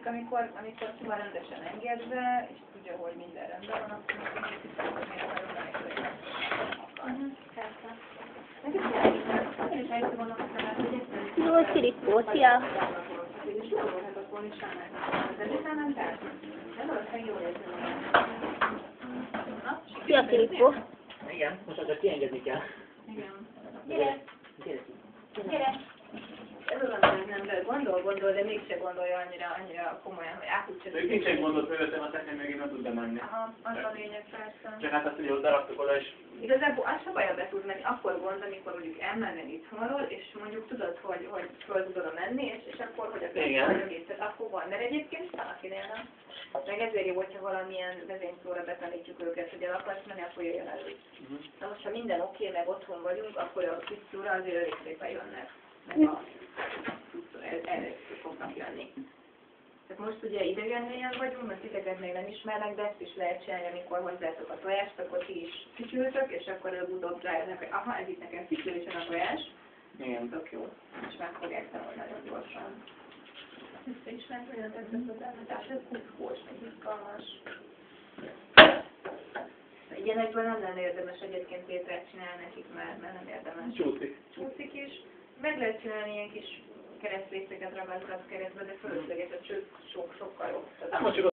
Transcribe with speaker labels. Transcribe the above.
Speaker 1: amikor ki van rendesen engedve, és tudja, hogy minden rendben van, akkor még tisztán, hogy miért nagyon megszólítani. Persze. Én is helyszín vannak a szemet, hogy egyszerűen...
Speaker 2: Jó, Filippo, szia!
Speaker 1: És jól voltatok volna is elmenni. De utána nem kell. De valószínűleg jól érzem.
Speaker 2: Szia, Filippo!
Speaker 3: Igen, most azért kiengedni kell.
Speaker 1: Igen.
Speaker 2: Gyere!
Speaker 3: Gyere!
Speaker 2: Gyere!
Speaker 1: Ez az, amit nem, de gondol, de mégse gondolja annyira komolyan, hogy átúgyse.
Speaker 3: Ők nincsen gondot fölöttem, a teknél még nem tud bemenni.
Speaker 1: Aha, az a lényeg persze.
Speaker 3: Csak hát azt, hogy odaraktuk oda is.
Speaker 1: Igazából az se baj, be tud menni, akkor gond, amikor mondjuk elmennél itthonról, és mondjuk tudod, hogy föl tudod oda menni, és akkor hogy a egészet, akkor van. Mert egyébként van, akinél nem. Meg ezért jó, hogyha valamilyen vezényszóra betanítjuk őket, hogy el akarsz menni, akkor jöjjön elő. Na most, ha minden oké, meg otthon vagyunk, akkor a kis túra azért elég szépen jönnek. Meg a erre fognak jönni. Tehát most ugye idegen helyen vagyunk, mert titeket még nem ismernek, de ezt is lehet csinálni, amikor hozzátok a tojást, akkor ti is fütyültök, és akkor előbb-utóbb rájönnek, hogy aha, ez itt nekem fütyülésen a tojás.
Speaker 3: Igen.
Speaker 1: Tök jó. És meg fogják tanulni nagyon gyorsan. Összeismert, hogy tetszett az elmetás, ez kuszkós, meg izgalmas. Ilyenekből nem lenne érdemes egyébként ételt csinálni nekik, mert nem érdemes.
Speaker 3: Csúszik.
Speaker 1: Csúszik is. Meg lehet csinálni ilyen kis keresztrészeket ragasztatsz keresztbe, de fölösleges a csők sokkal jobb.